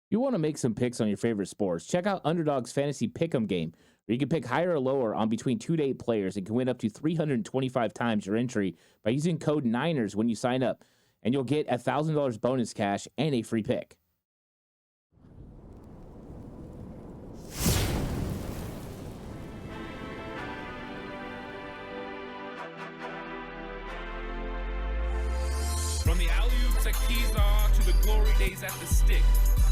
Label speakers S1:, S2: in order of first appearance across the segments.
S1: You want to make some picks on your favorite sports? Check out Underdog's Fantasy Pick'em game, where you can pick higher or lower on between 2 to 8 players and can win up to 325 times your entry by using code Niners when you sign up. And you'll get $1,000 bonus cash and a free pick.
S2: From the alley-oops at Kezar to the glory days at the stick.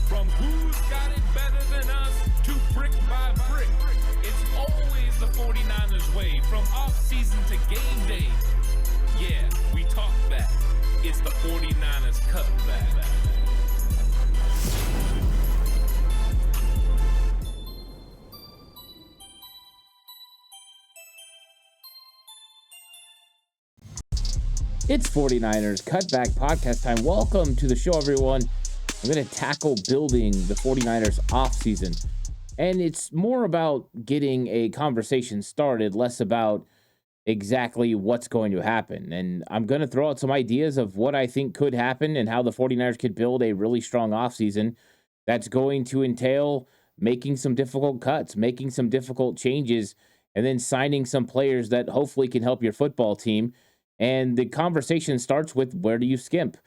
S2: From who's got it better than us to brick by brick. It's always the 49ers way. From offseason to game day. Yeah, we talk back. It's the 49ers cutback.
S1: It's 49ers Cutback podcast time. Welcome to the show, everyone. I'm going to tackle building the 49ers offseason. And it's more about getting a conversation started, less about exactly what's going to happen. And I'm going to throw out some ideas of what I think could happen and how the 49ers could build a really strong offseason that's going to entail making some difficult cuts, making some difficult changes, and then signing some players that hopefully can help your football team. And the conversation starts with, where do you skimp?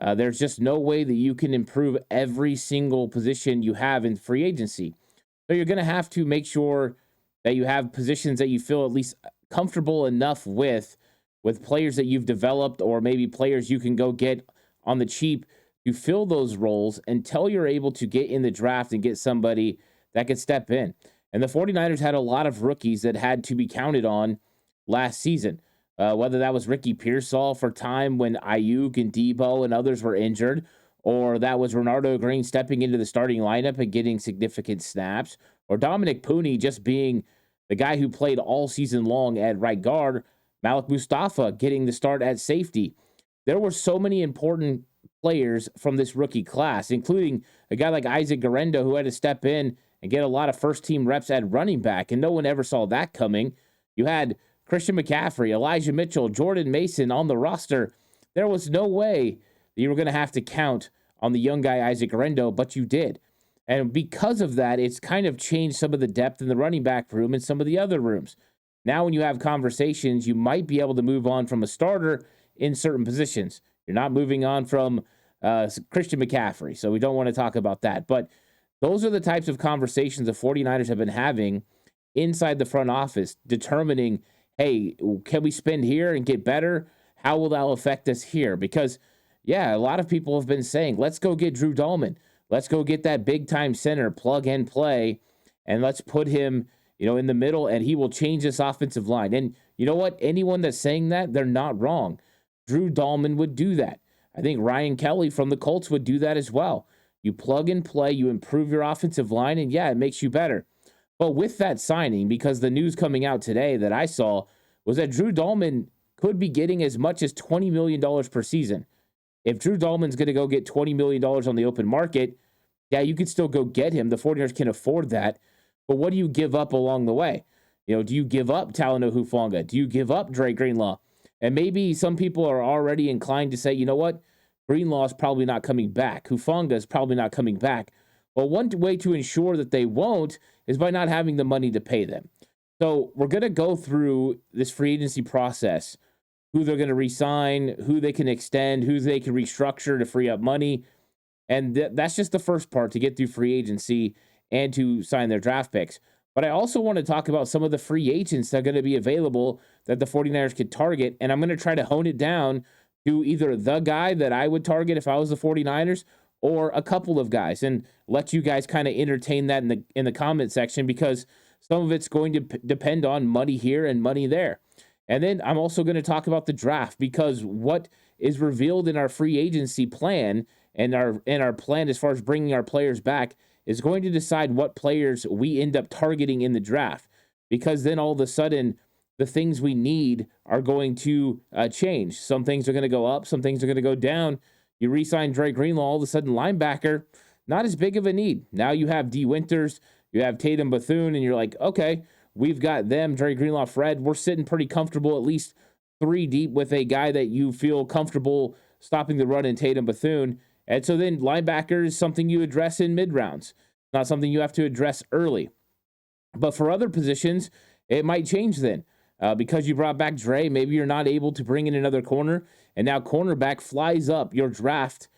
S1: There's just no way that you can improve every single position you have in free agency. So you're going to have to make sure that you have positions that you feel at least comfortable enough with players that you've developed, or maybe players you can go get on the cheap to fill those roles until you're able to get in the draft and get somebody that could step in. And the 49ers had a lot of rookies that had to be counted on last season. Whether that was Ricky Pearsall for time when Ayuk and Debo and others were injured, or that was Renardo Green stepping into the starting lineup and getting significant snaps, or Dominic Pooney just being the guy who played all season long at right guard, Malik Mustafa getting the start at safety. There were so many important players from this rookie class, including a guy like Isaac Garendo, who had to step in and get a lot of first team reps at running back, and no one ever saw that coming. You had Christian McCaffrey, Elijah Mitchell, Jordan Mason on the roster. There was no way that you were going to have to count on the young guy, Isaac Garendo, but you did. And because of that, it's kind of changed some of the depth in the running back room and some of the other rooms. Now, when you have conversations, you might be able to move on from a starter in certain positions. You're not moving on from Christian McCaffrey, so we don't want to talk about that. But those are the types of conversations the 49ers have been having inside the front office, determining, hey, can we spend here and get better? How will that affect us here? Because, yeah, a lot of people have been saying, let's go get Drew Dahlman. Let's go get that big-time center, plug and play, and let's put him, in the middle, and he will change this offensive line. And you know what? Anyone that's saying that, they're not wrong. Drew Dahlman would do that. I think Ryan Kelly from the Colts would do that as well. You plug and play, you improve your offensive line, and yeah, it makes you better. But with that signing, because the news coming out today that I saw was that Drew Dahlman could be getting as much as $20 million per season. If Drew Dahlman's going to go get $20 million on the open market, yeah, you could still go get him. The 49ers can afford that. But what do you give up along the way? Do you give up Talanoa Hufanga? Do you give up Dre Greenlaw? And maybe some people are already inclined to say, you know what? Greenlaw is probably not coming back. Hufanga is probably not coming back. Well, one way to ensure that they won't is by not having the money to pay them. So we're going to go through this free agency process, who they're going to re-sign, who they can extend, who they can restructure to free up money. And that's just the first part, to get through free agency and to sign their draft picks. But I also want to talk about some of the free agents that are going to be available that the 49ers could target. And I'm going to try to hone it down to either the guy that I would target if I was the 49ers, or a couple of guys, and let you guys kind of entertain that in the comment section, because some of it's going to depend on money here and money there. And then I'm also going to talk about the draft, because what is revealed in our free agency plan and our plan as far as bringing our players back is going to decide what players we end up targeting in the draft, because then all of a sudden the things we need are going to change. Some things are going to go up, some things are going to go down. You re-sign Dre Greenlaw, all of a sudden linebacker, not as big of a need. Now you have D. Winters, you have Tatum Bethune, and you're like, okay, we've got them, Dre Greenlaw, Fred. We're sitting pretty comfortable, at least 3 deep, with a guy that you feel comfortable stopping the run in Tatum Bethune. And so then linebacker is something you address in mid rounds, not something you have to address early. But for other positions, it might change then. Because you brought back Dre, maybe you're not able to bring in another corner, and now cornerback flies up your draft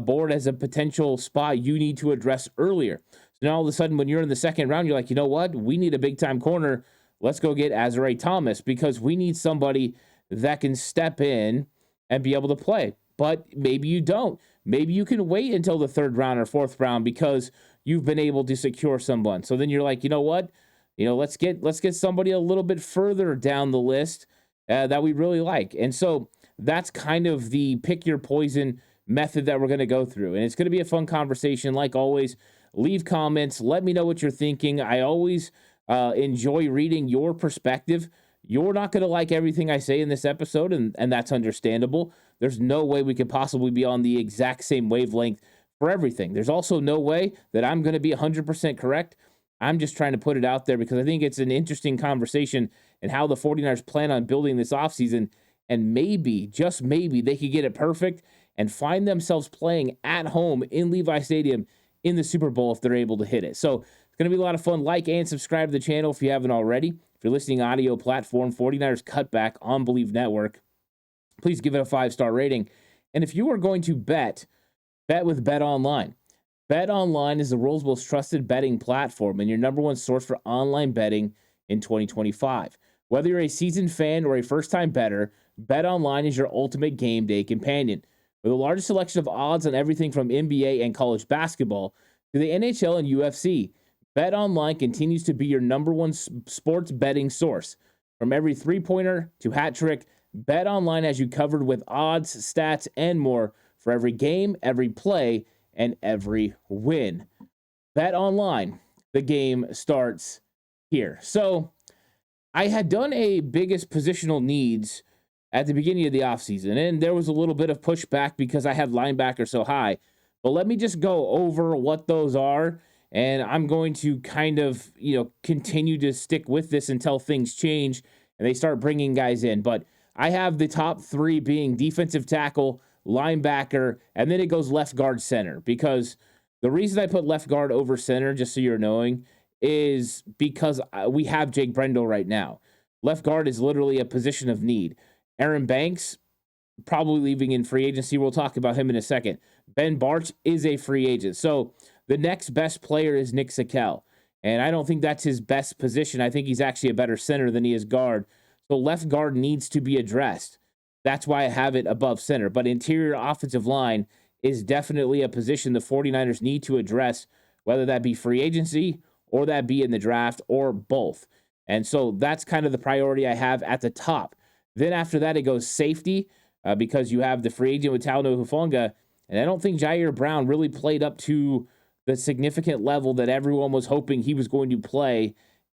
S1: board as a potential spot you need to address earlier. So now all of a sudden, when you're in the second round, you're like, you know what? We need a big time corner. Let's go get Azrae Thomas because we need somebody that can step in and be able to play. But maybe you don't. Maybe you can wait until the third round or fourth round because you've been able to secure someone. So then you're like, you know what? Let's get somebody a little bit further down the list that we really like. And so that's kind of the pick your poison method that we're going to go through. And it's going to be a fun conversation. Like always, leave comments. Let me know what you're thinking. I always enjoy reading your perspective. You're not going to like everything I say in this episode, and that's understandable. There's no way we could possibly be on the exact same wavelength for everything. There's also no way that I'm going to be 100% correct. I'm just trying to put it out there because I think it's an interesting conversation and how the 49ers plan on building this offseason. And maybe, just maybe, they could get it perfect and find themselves playing at home in Levi Stadium in the Super Bowl if they're able to hit it. So it's going to be a lot of fun. Like and subscribe to the channel if you haven't already. If you're listening audio platform, 49ers Cutback on Believe Network, please give it a 5-star rating. And if you are going to bet with Bet Online. Bet Online is the world's most trusted betting platform and your number one source for online betting in 2025. Whether you're a seasoned fan or a first-time bettor, Bet Online is your ultimate game day companion. With the largest selection of odds on everything from NBA and college basketball to the NHL and UFC, Bet Online continues to be your number one sports betting source. From every three-pointer to hat trick, Bet Online has you covered with odds, stats, and more for every game, every play, and every win. Bet Online, the game starts here. So I had done a biggest positional needs at the beginning of the offseason, and there was a little bit of pushback because I had linebacker so high. But let me just go over what those are, and I'm going to kind of, continue to stick with this until things change and they start bringing guys in. But I have the top three being defensive tackle, linebacker, and then it goes left guard, center, because the reason I put left guard over center, just so you're knowing, is because we have Jake Brendel right now. Left guard is literally a position of need. Aaron Banks, probably leaving in free agency. We'll talk about him in a second. Ben Barch is a free agent. So the next best player is Nick Sakel. And I don't think that's his best position. I think he's actually a better center than he is guard. So left guard needs to be addressed. That's why I have it above center. But interior offensive line is definitely a position the 49ers need to address, whether that be free agency or that be in the draft or both. And so that's kind of the priority I have at the top. Then after that, it goes safety because you have the free agent with Talanoa Hufanga. And I don't think Jair Brown really played up to the significant level that everyone was hoping he was going to play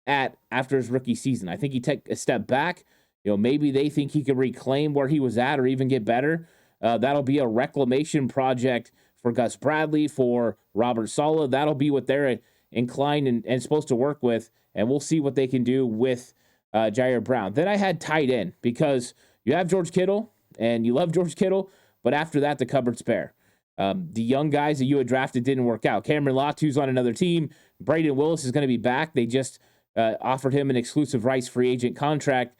S1: at after his rookie season. I think he took a step back. Maybe they think he could reclaim where he was at or even get better. That'll be a reclamation project for Gus Bradley, for Robert Saleh. That'll be what they're inclined and supposed to work with, and we'll see what they can do with Jair Brown. Then I had tight end because you have George Kittle, and you love George Kittle, but after that, the cupboard's bare. The young guys that you had drafted didn't work out. Cameron Latu's on another team. Braden Willis is going to be back. They just offered him an exclusive rights free agent contract,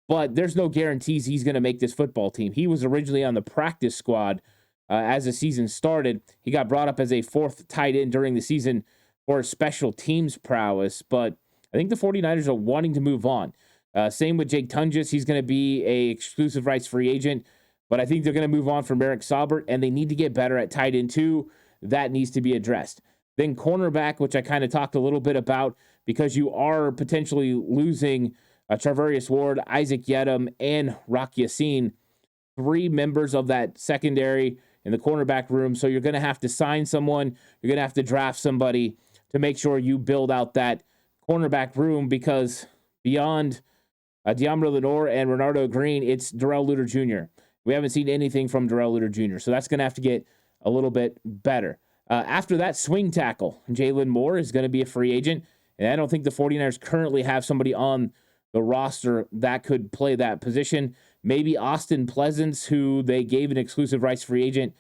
S1: but there's no guarantees he's going to make this football team. He was originally on the practice squad as the season started. He got brought up as a fourth tight end during the season for special teams prowess, but I think the 49ers are wanting to move on. Same with Jake Tunges. He's going to be a exclusive rights free agent, but I think they're going to move on from Eric Saubert, and they need to get better at tight end too. That needs to be addressed. Then cornerback, which I kind of talked a little bit about, because you are potentially losing Charvarius Ward, Isaac Yedem, and Rock Yassin, three members of that secondary in the cornerback room. So you're going to have to sign someone. You're going to have to draft somebody to make sure you build out that cornerback room, because beyond De'Amari Lenore and Renardo Green, it's Darrell Luter Jr. We haven't seen anything from Darrell Luter Jr., so that's going to have to get a little bit better. After that, swing tackle. Jalen Moore is going to be a free agent, and I don't think the 49ers currently have somebody on the roster that could play that position. Maybe Austin Pleasance, who they gave an exclusive rights free agent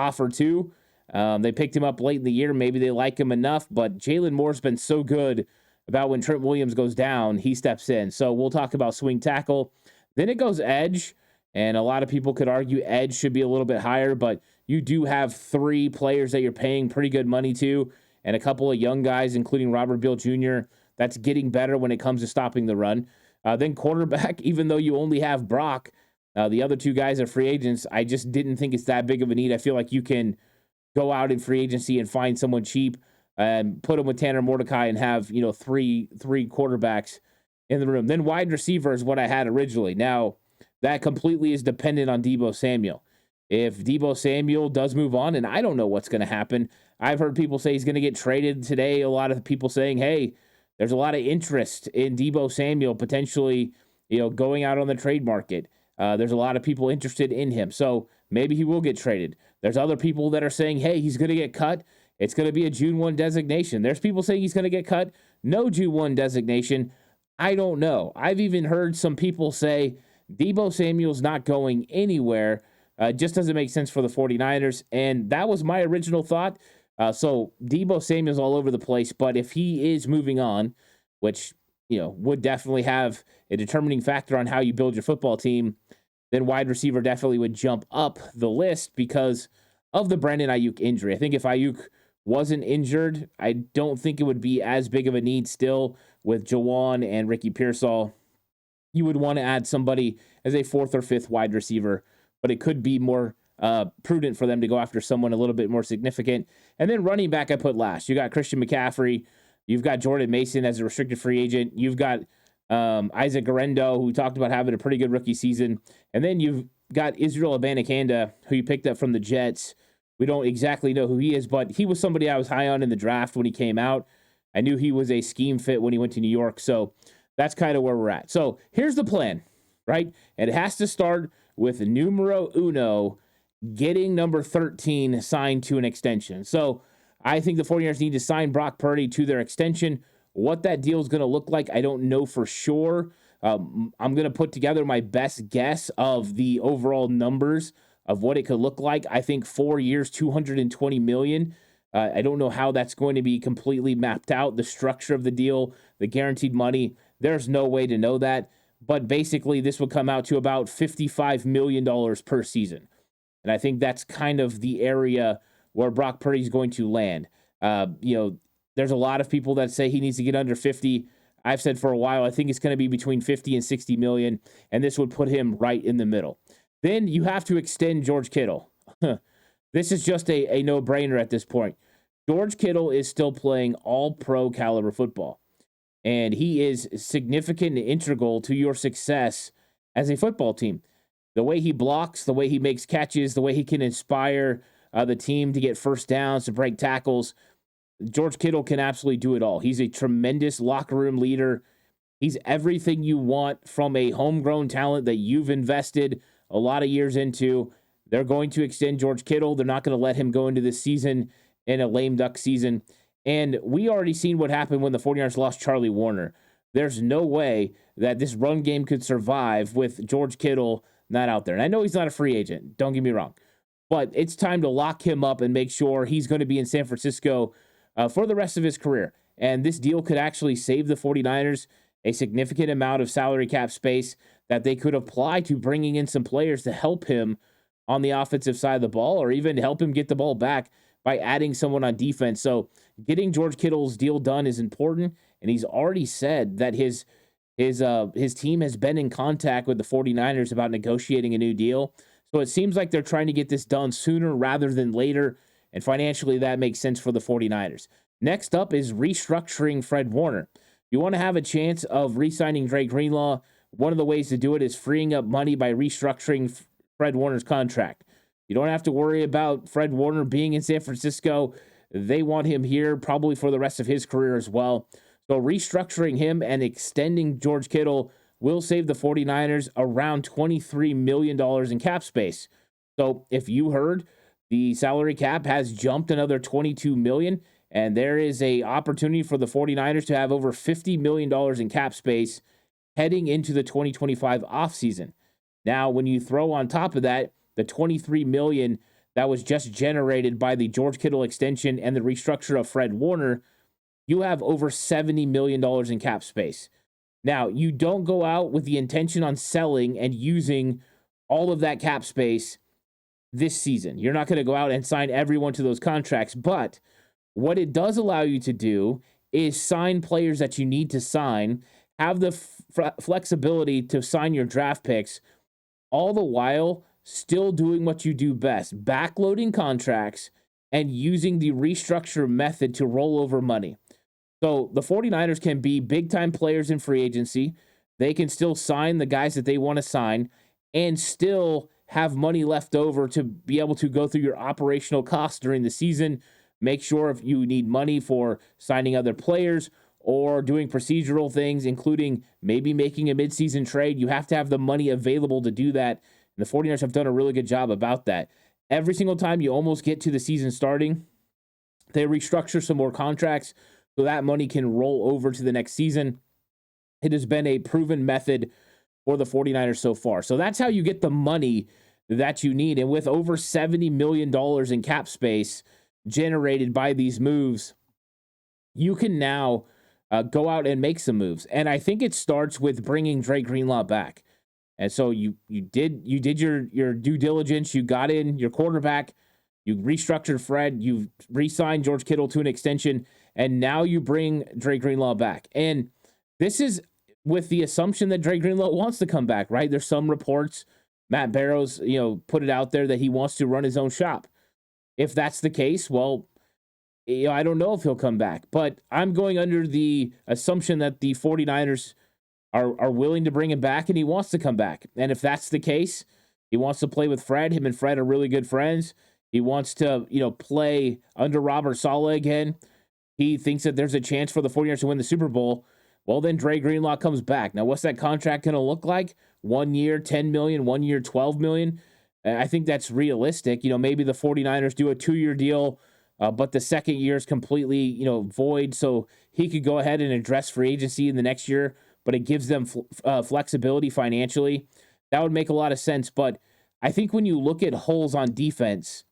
S1: offer too. They picked him up late in the year. Maybe they like him enough, but Jalen Moore's been so good about when Trent Williams goes down, he steps in. So we'll talk about swing tackle. Then it goes edge, and a lot of people could argue edge should be a little bit higher, but you do have 3 players that you're paying pretty good money to, and a couple of young guys, including Robert Beal Jr., that's getting better when it comes to stopping the run. Then quarterback, even though you only have Brock, the other 2 guys are free agents. I just didn't think it's that big of a need. I feel like you can go out in free agency and find someone cheap and put them with Tanner Mordecai and have, three quarterbacks in the room. Then wide receiver is what I had originally. Now, that completely is dependent on Deebo Samuel. If Deebo Samuel does move on, and I don't know what's going to happen, I've heard people say he's going to get traded today. A lot of people saying, hey, there's a lot of interest in Deebo Samuel potentially, going out on the trade market. There's a lot of people interested in him. So maybe he will get traded. There's other people that are saying, hey, he's going to get cut. It's going to be a June 1 designation. There's people saying he's going to get cut. No June 1 designation. I don't know. I've even heard some people say Deebo Samuel's not going anywhere. Just doesn't make sense for the 49ers. And that was my original thought. So Deebo Samuel's all over the place. But if he is moving on, which, would definitely have a determining factor on how you build your football team, then wide receiver definitely would jump up the list because of the Brandon Ayuk injury. I think if Ayuk wasn't injured, I don't think it would be as big of a need still with Jawan and Ricky Pearsall. You would want to add somebody as a 4th or 5th wide receiver, but it could be more prudent for them to go after someone a little bit more significant. And then running back I put last. You got Christian McCaffrey. You've got Jordan Mason as a restricted free agent. You've got Isaac Garendo, who talked about having a pretty good rookie season. And then you've got Israel Abanikanda, who you picked up from the Jets. We don't exactly know who he is, but he was somebody I was high on in the draft when he came out. I knew he was a scheme fit when he went to New York. So that's kind of where we're at. So here's the plan, right? And it has to start with numero uno, getting number 13 signed to an extension. So I think the 49ers need to sign Brock Purdy to their extension. What that deal is going to look like, I don't know for sure. I'm going to put together my best guess of the overall numbers of what it could look like. I think 4 years, $220 million. I don't know how that's going to be completely mapped out, the structure of the deal, the guaranteed money. There's no way to know that. But basically, this would come out to about $55 million per season. And I think that's kind of the area where Brock Purdy is going to land. There's a lot of people that say he needs to get under 50. I've said for a while, I think it's going to be between 50 and 60 million, and this would put him right in the middle. Then you have to extend George Kittle. This is just a no-brainer at this point. George Kittle is still playing all-pro caliber football, and he is significant and integral to your success as a football team. The way he blocks, the way he makes catches, the way he can inspire the team to get first downs, to break tackles, George Kittle can absolutely do it all. He's a tremendous locker room leader. He's everything you want from a homegrown talent that you've invested a lot of years into. They're going to extend George Kittle. They're not going to let him go into this season in a lame duck season. And we already seen what happened when the 49ers lost Charlie Warner. There's no way that this run game could survive with George Kittle not out there. And I know he's not a free agent. Don't get me wrong. But it's time to lock him up and make sure he's going to be in San Francisco for the rest of his career. And this deal could actually save the 49ers a significant amount of salary cap space that they could apply to bringing in some players to help him on the offensive side of the ball, or even help him get the ball back by adding someone on defense. So getting George Kittle's deal done is important. And he's already said that his team has been in contact with the 49ers about negotiating a new deal. So it seems like they're trying to get this done sooner rather than later. And financially, that makes sense for the 49ers. Next up is restructuring Fred Warner. You want to have a chance of re-signing Drake Greenlaw. One of the ways to do it is freeing up money by restructuring Fred Warner's contract. You don't have to worry about Fred Warner being in San Francisco. They want him here probably for the rest of his career as well. So restructuring him and extending George Kittle will save the 49ers around $23 million in cap space. So if you heard, the salary cap has jumped another $22 million, and there is an opportunity for the 49ers to have over $50 million in cap space heading into the 2025 offseason. Now, when you throw on top of that the $23 million that was just generated by the George Kittle extension and the restructure of Fred Warner, you have over $70 million in cap space. Now, you don't go out with the intention on selling and using all of that cap space this season. You're not going to go out and sign everyone to those contracts, but what it does allow you to do is sign players that you need to sign, have the flexibility to sign your draft picks, all the while still doing what you do best, backloading contracts and using the restructure method to roll over money. So the 49ers can be big-time players in free agency. They can still sign the guys that they want to sign and still have money left over to be able to go through your operational costs during the season. Make sure if you need money for signing other players or doing procedural things, including maybe making a midseason trade, you have to have the money available to do that. And the 49ers have done a really good job about that. Every single time you almost get to the season starting, they restructure some more contracts so that money can roll over to the next season. It has been a proven method for the 49ers so far. So that's how you get the money that you need. And with over $70 million in cap space generated by these moves, you can now go out and make some moves. And I think it starts with bringing Dre Greenlaw back. And so you did your due diligence. You got in your quarterback. You restructured Fred. You re-signed George Kittle to an extension. And now you bring Dre Greenlaw back. And this is with the assumption that Dre Greenlaw wants to come back, right? There's some reports, Matt Barrows, put it out there that he wants to run his own shop. If that's the case, well, I don't know if he'll come back. But I'm going under the assumption that the 49ers are willing to bring him back and he wants to come back. And if that's the case, he wants to play with Fred. Him and Fred are really good friends. He wants to, play under Robert Saleh again. He thinks that there's a chance for the 49ers to win the Super Bowl. Well, then Dre Greenlaw comes back. Now, what's that contract going to look like? 1 year, $10 million, 1 year, $12 million. I think that's realistic. Maybe the 49ers do a 2-year deal, but the second year is completely, void. So he could go ahead and address free agency in the next year, but it gives them flexibility financially. That would make a lot of sense. But I think when you look at holes on defense,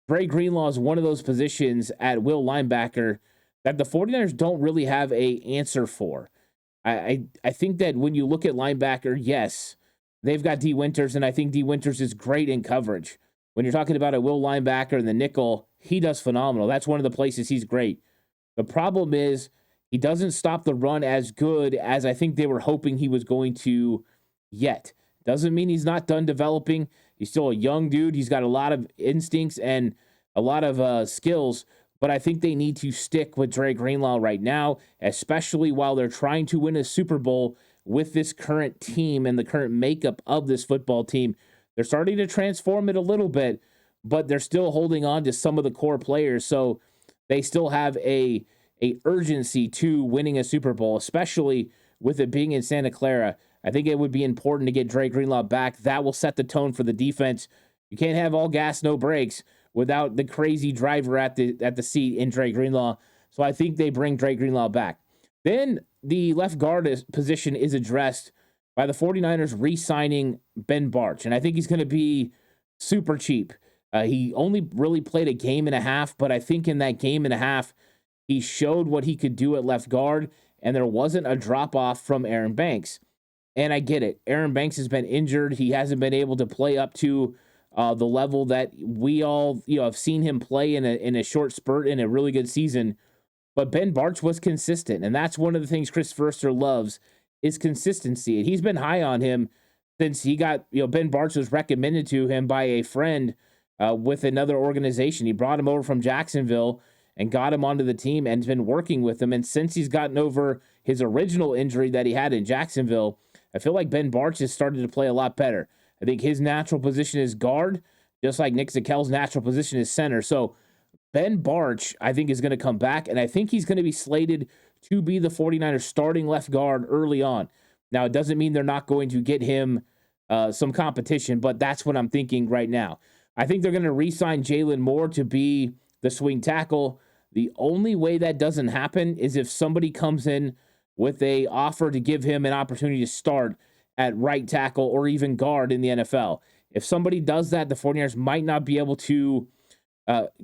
S1: Dre Greenlaw is one of those positions at will linebacker that the 49ers don't really have a answer for. I think that when you look at linebacker, yes, they've got D. Winters, and I think D. Winters is great in coverage. When you're talking about a will linebacker in the nickel, he does phenomenal. That's one of the places he's great. The problem is he doesn't stop the run as good as I think they were hoping he was going to yet. Doesn't mean he's not done developing. He's still a young dude. He's got a lot of instincts and a lot of skills, but I think they need to stick with Dre Greenlaw right now, especially while they're trying to win a Super Bowl with this current team and the current makeup of this football team. They're starting to transform it a little bit, but they're still holding on to some of the core players, so they still have a urgency to winning a Super Bowl, especially with it being in Santa Clara. I think it would be important to get Dre Greenlaw back. That will set the tone for the defense. You can't have all gas, no brakes without the crazy driver at the seat in Dre Greenlaw. So I think they bring Dre Greenlaw back. Then the left guard position is addressed by the 49ers re-signing Ben Bartch. And I think he's going to be super cheap. He only really played a game and a half, but I think in that game and a half, he showed what he could do at left guard, and there wasn't a drop-off from Aaron Banks. And I get it. Aaron Banks has been injured. He hasn't been able to play up to the level that we all have seen him play in a short spurt in a really good season. But Ben Bartch was consistent, and that's one of the things Chris Forster loves is consistency. And he's been high on him since he got, Ben Bartch was recommended to him by a friend with another organization. He brought him over from Jacksonville and got him onto the team and has been working with him. And since he's gotten over his original injury that he had in Jacksonville, I feel like Ben Bartch has started to play a lot better. I think his natural position is guard, just like Nick Zakel's natural position is center. So Ben Bartch, I think, is going to come back, and I think he's going to be slated to be the 49ers starting left guard early on. Now, it doesn't mean they're not going to get him some competition, but that's what I'm thinking right now. I think they're going to re-sign Jalen Moore to be the swing tackle. The only way that doesn't happen is if somebody comes in with a offer to give him an opportunity to start at right tackle or even guard in the NFL. If somebody does that, the 49ers might not be able to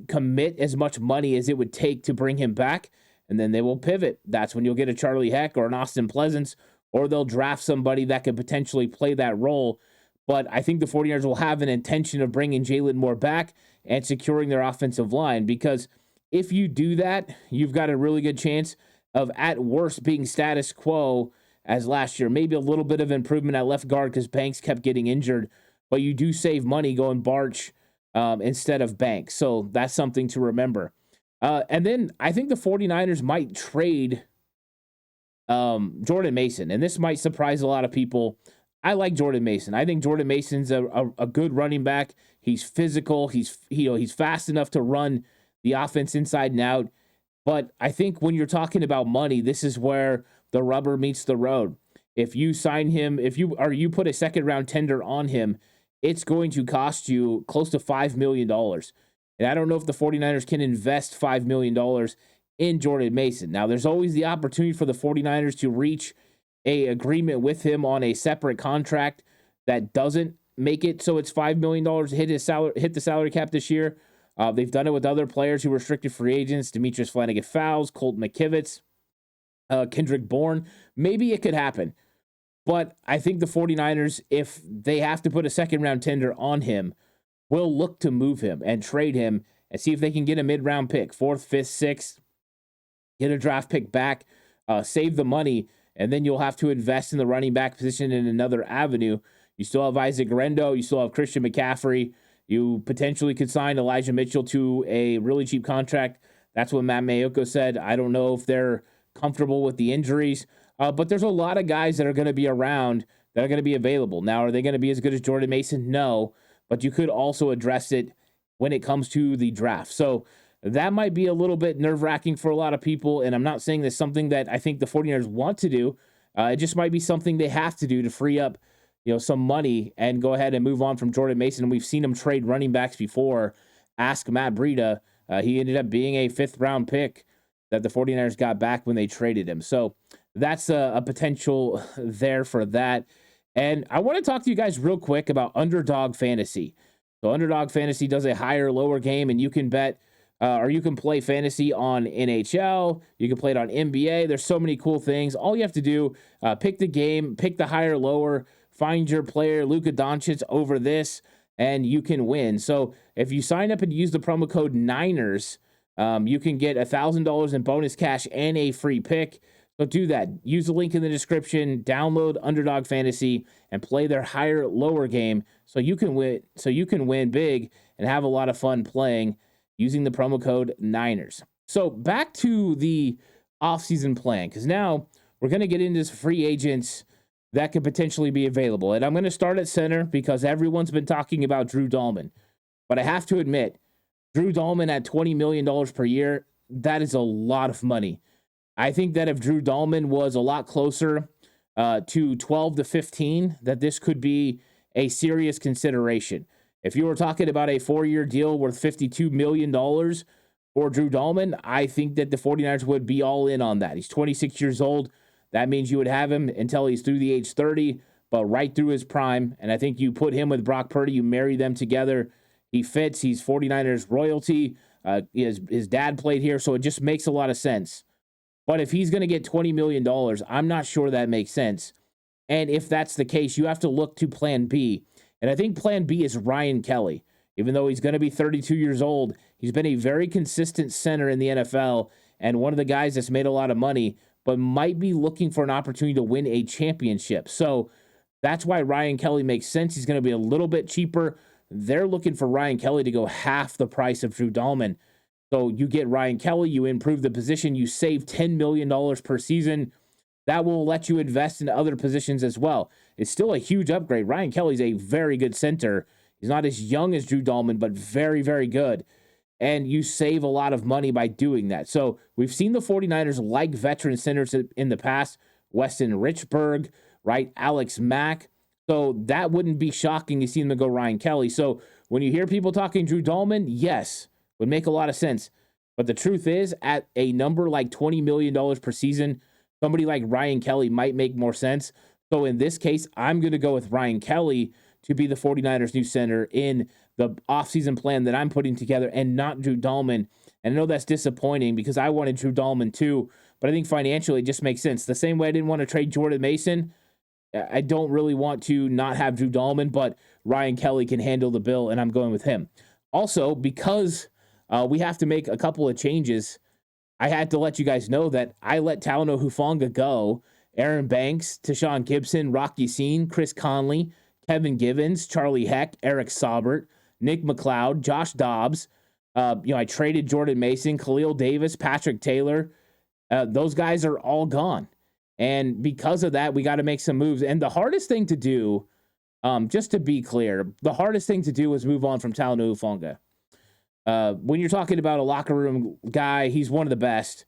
S1: commit as much money as it would take to bring him back, and then they will pivot. That's when you'll get a Charlie Heck or an Austin Pleasance, or they'll draft somebody that could potentially play that role. But I think the 49ers will have an intention of bringing Jalen Moore back and securing their offensive line, because if you do that, you've got a really good chance of, at worst, being status quo as last year. Maybe a little bit of improvement at left guard because Banks kept getting injured, but you do save money going Barch instead of Banks. So that's something to remember. And then I think the 49ers might trade Jordan Mason, and this might surprise a lot of people. I like Jordan Mason. I think Jordan Mason's a good running back. He's physical. He's fast enough to run the offense inside and out. But I think when you're talking about money, this is where the rubber meets the road. If you sign him, you put a second round tender on him, it's going to cost you close to $5 million. And I don't know if the 49ers can invest $5 million in Jordan Mason. Now, there's always the opportunity for the 49ers to reach a agreement with him on a separate contract that doesn't make it so it's $5 million to hit the salary cap this year. They've done it with other players who were restricted free agents: Demetrius Flanagan-Fowles, Colt McKivitz, Kendrick Bourne. Maybe it could happen. But I think the 49ers, if they have to put a second round tender on him, will look to move him and trade him and see if they can get a mid-round pick, 4th, 5th, 6th, get a draft pick back, save the money, and then you'll have to invest in the running back position in another avenue. You still have Isaac Rendo. You still have Christian McCaffrey. You potentially could sign Elijah Mitchell to a really cheap contract. That's what Matt Mayoko said. I don't know if they're comfortable with the injuries, but there's a lot of guys that are going to be around that are going to be available. Now, are they going to be as good as Jordan Mason? No, but you could also address it when it comes to the draft. So that might be a little bit nerve-wracking for a lot of people, and I'm not saying that's something that I think the 49ers want to do. It just might be something they have to do to free up some money and go ahead and move on from Jordan Mason. We've seen him trade running backs before. Ask Matt Breida. He ended up being a 5th-round pick that the 49ers got back when they traded him. So that's a potential there for that. And I want to talk to you guys real quick about Underdog Fantasy. So Underdog Fantasy does a higher-lower game, and you can bet or you can play fantasy on NHL. You can play it on NBA. There's so many cool things. All you have to do, pick the game, pick the higher, lower, find your player, Luka Doncic, over this, and you can win. So if you sign up and use the promo code Niners, you can get $1,000 in bonus cash and a free pick. So do that. Use the link in the description, download Underdog Fantasy, and play their higher, lower game so you can win. So you can win big and have a lot of fun playing using the promo code Niners. So back to the offseason plan, because now we're going to get into free agents that could potentially be available. And I'm going to start at center because everyone's been talking about Drew Dalman. But I have to admit, Drew Dalman at $20 million per year, that is a lot of money. I think that if Drew Dalman was a lot closer to 12 to 15, that this could be a serious consideration. If you were talking about a 4-year deal worth $52 million for Drew Dalman, I think that the 49ers would be all in on that. He's 26 years old. That means you would have him until he's through the age 30, but right through his prime. And I think you put him with Brock Purdy, you marry them together. He fits. He's 49ers royalty. His dad played here, so it just makes a lot of sense. But if he's going to get $20 million, I'm not sure that makes sense. And if that's the case, you have to look to plan B. And I think plan B is Ryan Kelly. Even though he's going to be 32 years old, he's been a very consistent center in the NFL and one of the guys that's made a lot of money, but might be looking for an opportunity to win a championship. So that's why Ryan Kelly makes sense. He's going to be a little bit cheaper. They're looking for Ryan Kelly to go half the price of Drew Dalman. So you get Ryan Kelly, you improve the position, you save $10 million per season. That will let you invest in other positions as well. It's still a huge upgrade. Ryan Kelly's a very good center. He's not as young as Drew Dalman, but very, very good. And you save a lot of money by doing that. So we've seen the 49ers like veteran centers in the past. Weston Richburg, right? Alex Mack. So that wouldn't be shocking to see them go Ryan Kelly. So when you hear people talking Drew Dalman, yes, would make a lot of sense. But the truth is, at a number like $20 million per season, somebody like Ryan Kelly might make more sense. So in this case, I'm going to go with Ryan Kelly to be the 49ers' new center in the offseason plan that I'm putting together and not Drew Dalman. And I know that's disappointing because I wanted Drew Dalman too, but I think financially it just makes sense. The same way I didn't want to trade Jordan Mason, I don't really want to not have Drew Dalman, but Ryan Kelly can handle the bill, and I'm going with him. Also, because we have to make a couple of changes, I had to let you guys know that I let Talanoa Hufanga go. Aaron Banks, Tashawn Gibson, Rocky Sean, Chris Conley, Kevin Givens, Charlie Heck, Eric Saubert, Nick McLeod, Josh Dobbs. I traded Jordan Mason, Khalil Davis, Patrick Taylor. Those guys are all gone. And because of that, we got to make some moves. And the hardest thing to do, just to be clear, the hardest thing to do is move on from Talanoa Hufanga. When you're talking about a locker room guy, he's one of the best.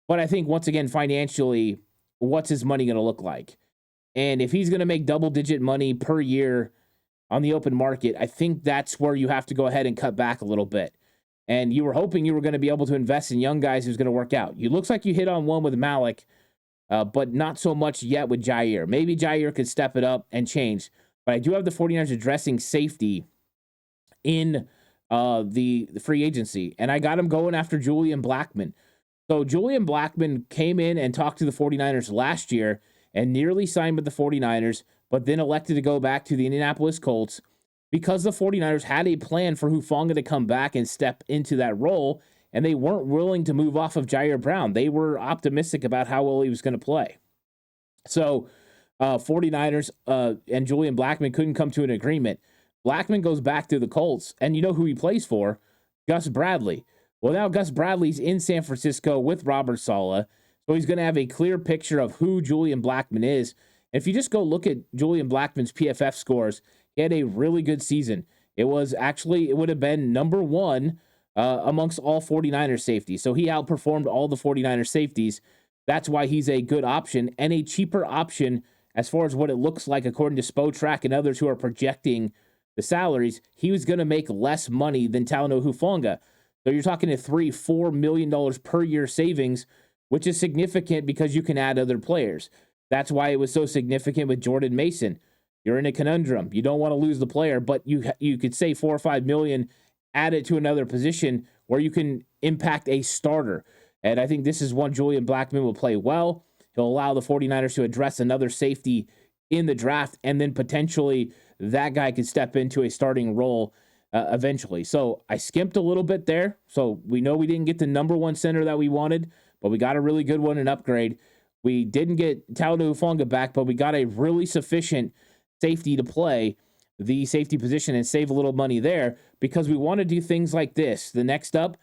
S1: But I think, once again, financially, what's his money going to look like? And if he's going to make double-digit money per year on the open market, I think that's where you have to go ahead and cut back a little bit. And you were hoping you were going to be able to invest in young guys who's going to work out. You looks like you hit on one with Malik, but not so much yet with Jair. Maybe Jair could step it up and change. But I do have the 49ers addressing safety in the free agency. And I got him going after Julian Blackmon. So Julian Blackmon came in and talked to the 49ers last year and nearly signed with the 49ers, but then elected to go back to the Indianapolis Colts because the 49ers had a plan for Hufanga to come back and step into that role, and they weren't willing to move off of Jair Brown. They were optimistic about how well he was going to play. So 49ers and Julian Blackmon couldn't come to an agreement. Blackmon goes back to the Colts, and you know who he plays for? Gus Bradley. Well, now Gus Bradley's in San Francisco with Robert Saleh, so he's going to have a clear picture of who Julian Blackmon is. And if you just go look at Julian Blackmon's PFF scores, he had a really good season. It would have been number one amongst all 49ers safeties. So he outperformed all the 49ers safeties. That's why he's a good option and a cheaper option as far as what it looks like, according to Spotrac and others who are projecting the salaries. He was going to make less money than Talanoa Hufanga. So you're talking a $3-4 million per year savings, which is significant because you can add other players. That's why it was so significant with Jordan Mason. You're in a conundrum. You don't want to lose the player, but you could save $4 or $5 million, add it to another position where you can impact a starter. And I think this is one Julian Blackmon will play well. He'll allow the 49ers to address another safety in the draft, and then potentially that guy could step into a starting role eventually. So I skimped a little bit there. So we know we didn't get the number one center that we wanted, but we got a really good one, an upgrade. We didn't get Talanoa Hufanga back, but we got a really sufficient safety to play the safety position and save a little money there because we want to do things like this. The next up,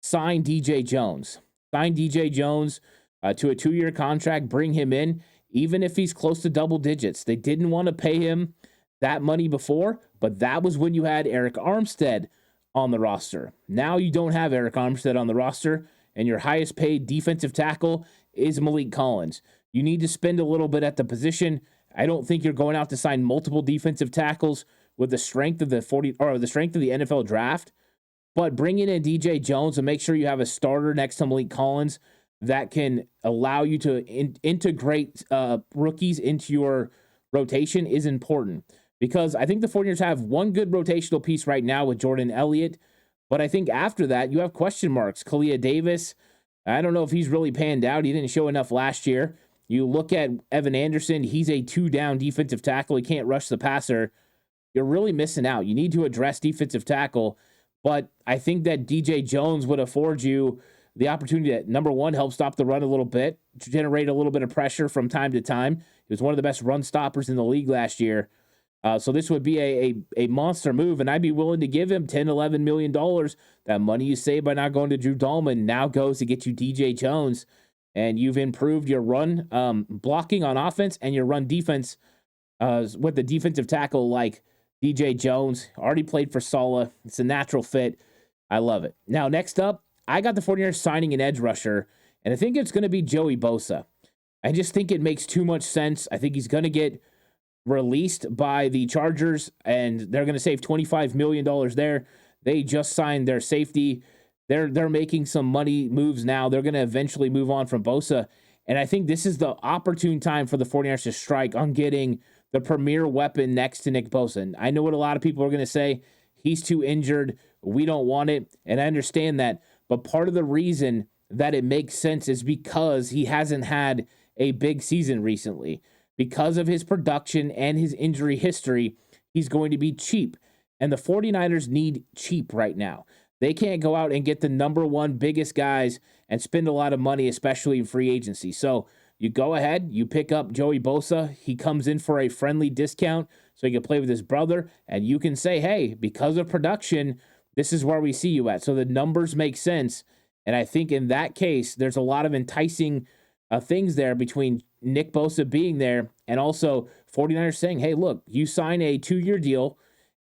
S1: sign DJ Jones. Sign DJ Jones to a 2-year contract, bring him in, even if he's close to double digits. They didn't want to pay him that money before, but that was when you had Eric Armstead on the roster. Now you don't have Eric Armstead on the roster, and your highest paid defensive tackle is Malik Collins. You need to spend a little bit at the position. I don't think you're going out to sign multiple defensive tackles with the strength of the NFL draft, but bring in a DJ Jones and make sure you have a starter next to Malik Collins that can allow you to integrate rookies into your rotation is important. Because I think the 49ers have one good rotational piece right now with Jordan Elliott, but I think after that, you have question marks. Kalia Davis, I don't know if he's really panned out. He didn't show enough last year. You look at Evan Anderson, he's a 2-down defensive tackle. He can't rush the passer. You're really missing out. You need to address defensive tackle, but I think that DJ Jones would afford you the opportunity to, number one, help stop the run a little bit, generate a little bit of pressure from time to time. He was one of the best run stoppers in the league last year. So this would be a monster move, and I'd be willing to give him $10, $11 million. That money you save by not going to Drew Dalman now goes to get you DJ Jones, and you've improved your run blocking on offense and your run defense with the defensive tackle like DJ Jones. Already played for Saleh. It's a natural fit. I love it. Now, next up, I got the 49ers signing an edge rusher, and I think it's going to be Joey Bosa. I just think it makes too much sense. I think he's going to get released by the Chargers, and they're going to save $25 million there. They just signed their safety. They're making some money moves now. They're going to eventually move on from Bosa, and I think this is the opportune time for the 49ers to strike on getting the premier weapon next to Nick Bosa. And I know what a lot of people are going to say. He's too injured. We don't want it. And I understand that. But part of the reason that it makes sense is because he hasn't had a big season recently. Because of his production and his injury history, he's going to be cheap. And the 49ers need cheap right now. They can't go out and get the number one biggest guys and spend a lot of money, especially in free agency. So you go ahead, you pick up Joey Bosa. He comes in for a friendly discount so he can play with his brother. And you can say, hey, because of production, this is where we see you at. So the numbers make sense. And I think in that case, there's a lot of enticing things there between Nick Bosa being there and also 49ers saying, hey, look, you sign a 2-year deal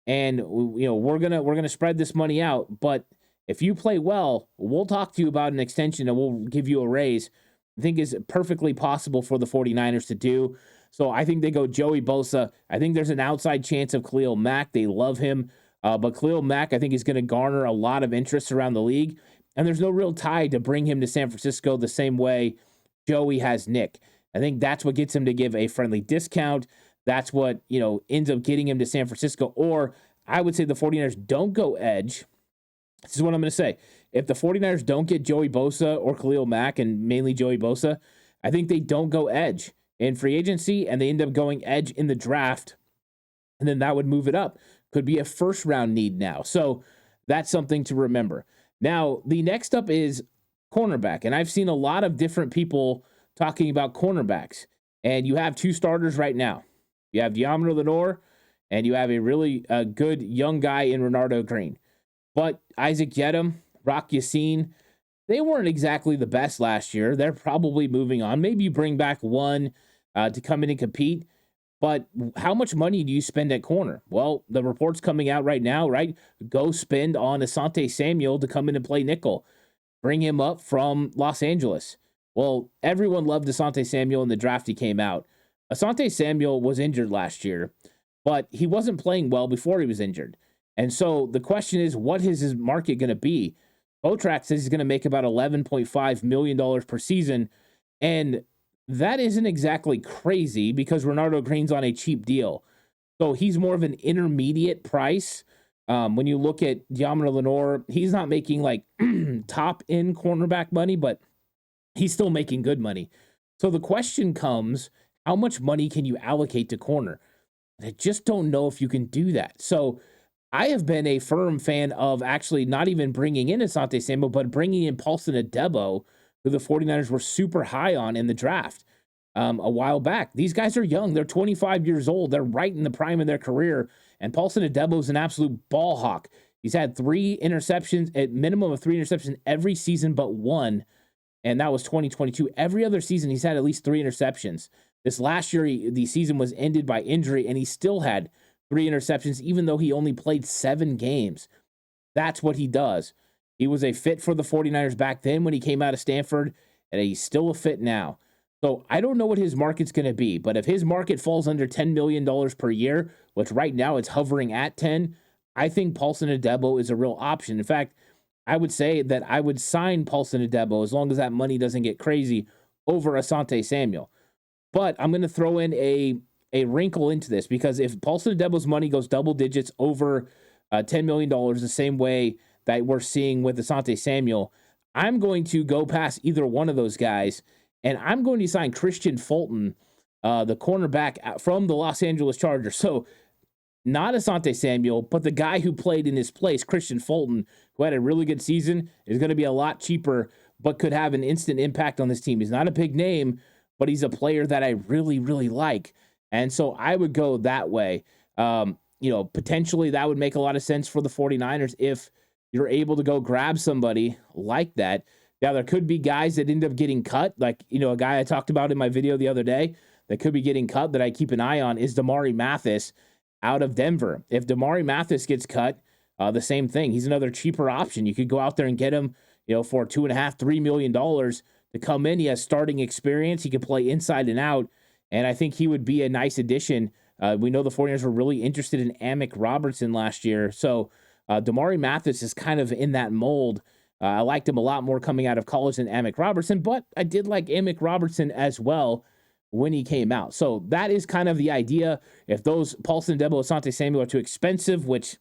S1: and we're gonna spread this money out. But if you play well, we'll talk to you about an extension and we'll give you a raise. I think is perfectly possible for the 49ers to do. So I think they go Joey Bosa. I think there's an outside chance of Khalil Mack. They love him. But Khalil Mack, I think, is going to garner a lot of interest around the league. And there's no real tie to bring him to San Francisco the same way Joey has Nick. I think that's what gets him to give a friendly discount. That's what, ends up getting him to San Francisco. Or I would say the 49ers don't go edge. This is what I'm going to say. If the 49ers don't get Joey Bosa or Khalil Mack, and mainly Joey Bosa, I think they don't go edge in free agency, and they end up going edge in the draft, and then that would move it up. Could be a first-round need now. So that's something to remember. Now, the next up is cornerback, and I've seen a lot of different people talking about cornerbacks, and you have 2 starters right now. You have De'Amon Lenoir, and you have a really good young guy in Renardo Green. But Isaac Yedem, Rock Yassin, they weren't exactly the best last year. They're probably moving on. Maybe you bring back one to come in and compete. But how much money do you spend at corner? Well, the report's coming out right now, right? Go spend on Asante Samuel to come in and play nickel. Bring him up from Los Angeles. Well, everyone loved Asante Samuel in the draft he came out. Asante Samuel was injured last year, but he wasn't playing well before he was injured. And so the question is, what is his market going to be? Botrack says he's going to make about $11.5 million per season. And that isn't exactly crazy because Renardo Green's on a cheap deal. So he's more of an intermediate price. When you look at De'Amon Lenoir, he's not making like top end cornerback money, but he's still making good money. So the question comes, how much money can you allocate to corner? And I just don't know if you can do that. So I have been a firm fan of actually not even bringing in Asante Samuel, but bringing in Paulson Adebo, who the 49ers were super high on in the draft a while back. These guys are young. They're 25 years old. They're right in the prime of their career. And Paulson Adebo is an absolute ball hawk. He's had 3 interceptions, at minimum of 3 interceptions every season but one, and that was 2022. Every other season, he's had at least 3 interceptions. This last year, the season was ended by injury, and he still had 3 interceptions, even though he only played 7 games. That's what he does. He was a fit for the 49ers back then when he came out of Stanford, and he's still a fit now. So I don't know what his market's going to be, but if his market falls under $10 million per year, which right now it's hovering at 10, I think Paulson Adebo is a real option. In fact, I would say that I would sign Paulson Adebo as long as that money doesn't get crazy over Asante Samuel. But I'm going to throw in a wrinkle into this, because if Paulson Adebo's money goes double digits over $10 million, the same way that we're seeing with Asante Samuel, I'm going to go past either one of those guys, and I'm going to sign Christian Fulton, the cornerback from the Los Angeles Chargers. So not Asante Samuel, but the guy who played in his place, Christian Fulton, who had a really good season, is going to be a lot cheaper, but could have an instant impact on this team. He's not a big name, but he's a player that I really, really like. And so I would go that way. Potentially that would make a lot of sense for the 49ers if you're able to go grab somebody like that. Now, there could be guys that end up getting cut, like, a guy I talked about in my video the other day that could be getting cut that I keep an eye on is Damari Mathis out of Denver. If Damari Mathis gets cut, the same thing. He's another cheaper option. You could go out there and get him, for $2.5-3 million to come in. He has starting experience. He can play inside and out, and I think he would be a nice addition. We know the 49ers were really interested in Amick Robertson last year, so Damari Mathis is kind of in that mold. I liked him a lot more coming out of college than Amick Robertson, but I did like Amick Robertson as well when he came out. So that is kind of the idea. If those Paulson, Debo, Asante Samuel are too expensive, which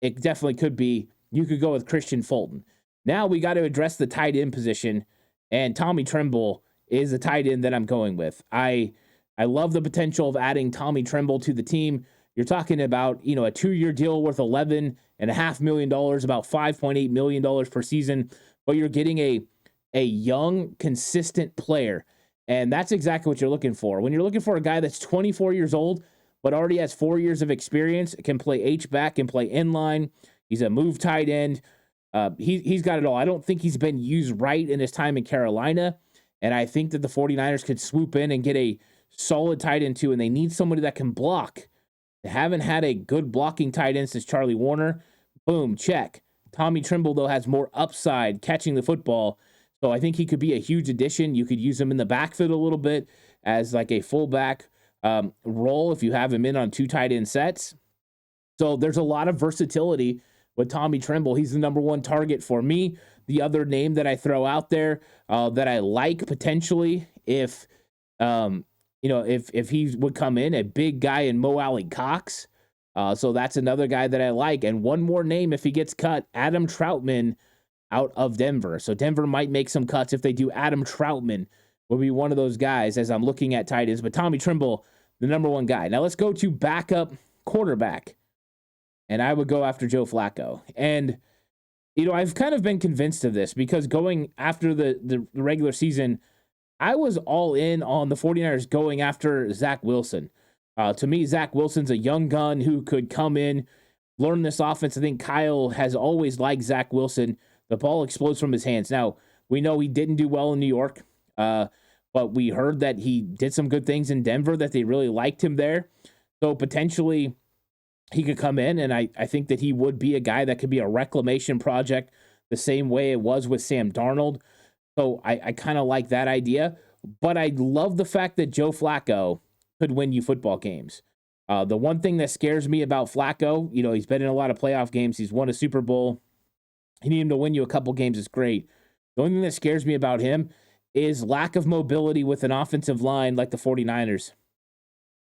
S1: it definitely could be, you could go with Christian Fulton. Now we got to address the tight end position, and Tommy Tremble is the tight end that I'm going with. I love the potential of adding Tommy Tremble to the team. You're talking about, a 2-year deal worth $11.5 million, about $5.8 million per season, but you're getting a young, consistent player. And that's exactly what you're looking for. When you're looking for a guy that's 24 years old, but already has 4 years of experience, can play H-back, can play inline. He's a move tight end. He's got it all. I don't think he's been used right in his time in Carolina. And I think that the 49ers could swoop in and get a solid tight end too. And they need somebody that can block. They haven't had a good blocking tight end since Charlie Warner. Boom, check. Tommy Tremble, though, has more upside catching the football. So I think he could be a huge addition. You could use him in the backfield a little bit as like a fullback role if you have him in on 2 tight end sets. So there's a lot of versatility with Tommy Tremble. He's the number 1 target for me. The other name that I throw out there that I like potentially if he would come in, a big guy in Mo Alley Cox. So that's another guy that I like. And one more name if he gets cut, Adam Troutman out of Denver. So Denver might make some cuts if they do. Adam Troutman will be one of those guys as I'm looking at tight ends. But Tommy Tremble, the number 1 guy. Now let's go to backup quarterback. And I would go after Joe Flacco. And, I've kind of been convinced of this because going after the regular season, I was all in on the 49ers going after Zach Wilson. To me, Zach Wilson's a young gun who could come in, learn this offense. I think Kyle has always liked Zach Wilson. The ball explodes from his hands. Now, we know he didn't do well in New York, but we heard that he did some good things in Denver, that they really liked him there. So potentially he could come in, and I think that he would be a guy that could be a reclamation project the same way it was with Sam Darnold. So I kind of like that idea. But I love the fact that Joe Flacco could win you football games. The one thing that scares me about Flacco, he's been in a lot of playoff games. He's won a Super Bowl. You need him to win you a couple games is great. The only thing that scares me about him is lack of mobility with an offensive line like the 49ers,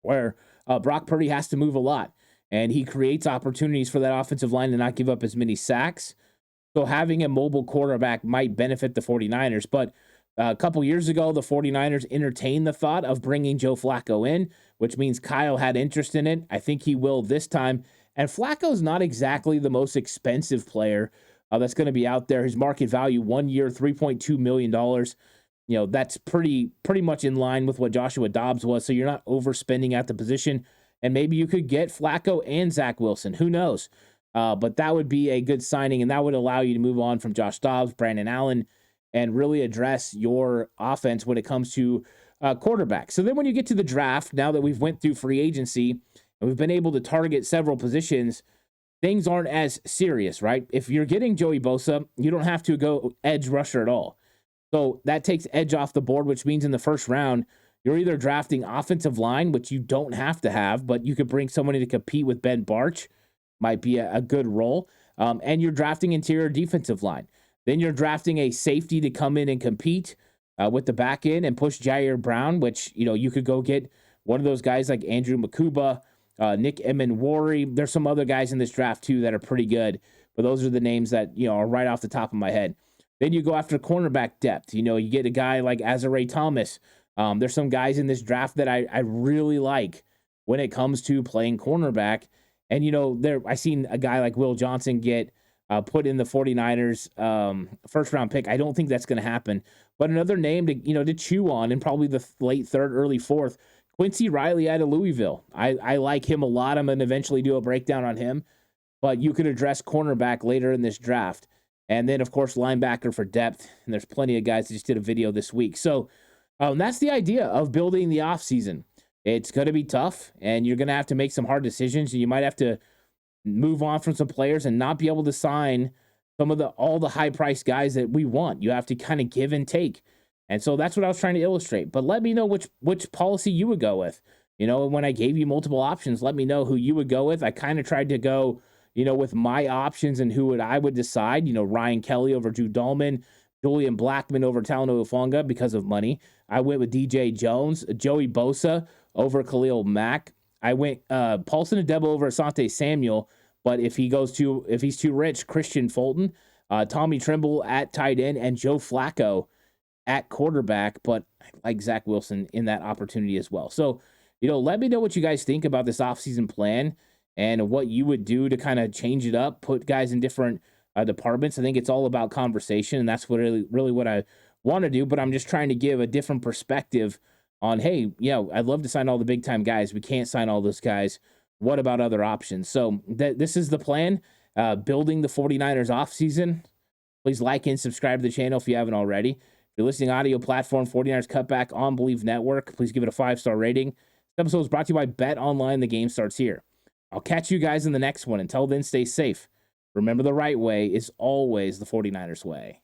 S1: where Brock Purdy has to move a lot, and he creates opportunities for that offensive line to not give up as many sacks. So having a mobile quarterback might benefit the 49ers. But a couple years ago, the 49ers entertained the thought of bringing Joe Flacco in, which means Kyle had interest in it. I think he will this time. And Flacco's not exactly the most expensive player that's going to be out there. His market value 1 year, $3.2 million. That's pretty much in line with what Joshua Dobbs was. So you're not overspending at the position. And maybe you could get Flacco and Zach Wilson. Who knows? But that would be a good signing, and that would allow you to move on from Josh Dobbs, Brandon Allen, and really address your offense when it comes to quarterback. So then when you get to the draft, now that we've went through free agency and we've been able to target several positions, things aren't as serious, right? If you're getting Joey Bosa, you don't have to go edge rusher at all. So that takes edge off the board, which means in the first round, you're either drafting offensive line, which you don't have to have, but you could bring somebody to compete with Ben Barch, might be a good role. And you're drafting interior defensive line. Then you're drafting a safety to come in and compete with the back end and push Jair Brown, which, you could go get one of those guys like Andrew Makuba, Nick Emenwari. There's some other guys in this draft too that are pretty good, but those are the names that, are right off the top of my head. Then you go after cornerback depth. You get a guy like Azare Thomas. There's some guys in this draft that I really like when it comes to playing cornerback. And, I seen a guy like Will Johnson get put in the 49ers first round pick. I don't think that's going to happen. But another name to chew on in probably the late 3rd, early 4th, Quincy Riley out of Louisville. I like him a lot. I'm going to eventually do a breakdown on him. But you could address cornerback later in this draft. And then, of course, linebacker for depth. And there's plenty of guys that just did a video this week. So that's the idea of building the offseason. It's going to be tough, and you're going to have to make some hard decisions. And you might have to move on from some players and not be able to sign some of all the high-priced guys that we want. You have to kind of give and take. And so that's what I was trying to illustrate. But let me know which policy you would go with. When I gave you multiple options, let me know who you would go with. I kind of tried to go, with my options and I would decide, Ryan Kelly over Drew Dahlman, Julian Blackmon over Talanoa Hufanga because of money. I went with DJ Jones, Joey Bosa over Khalil Mack. I went Paulson Adebo over Asante Samuel, but if he's too rich, Christian Fulton, Tommy Trimble at tight end, and Joe Flacco at quarterback. But I like Zach Wilson in that opportunity as well. So, let me know what you guys think about this offseason plan and what you would do to kind of change it up, put guys in different departments. I think it's all about conversation, and that's what really what I want to do. But I'm just trying to give a different perspective on, hey, I'd love to sign all the big time guys. We can't sign all those guys. What about other options? So this is the plan. Building the 49ers offseason. Please like and subscribe to the channel if you haven't already. If you're listening audio platform, 49ers Cutback on Believe Network, please give it a 5-star rating. This episode is brought to you by Bet Online. The game starts here. I'll catch you guys in the next one. Until then, stay safe. Remember, the right way is always the 49ers way.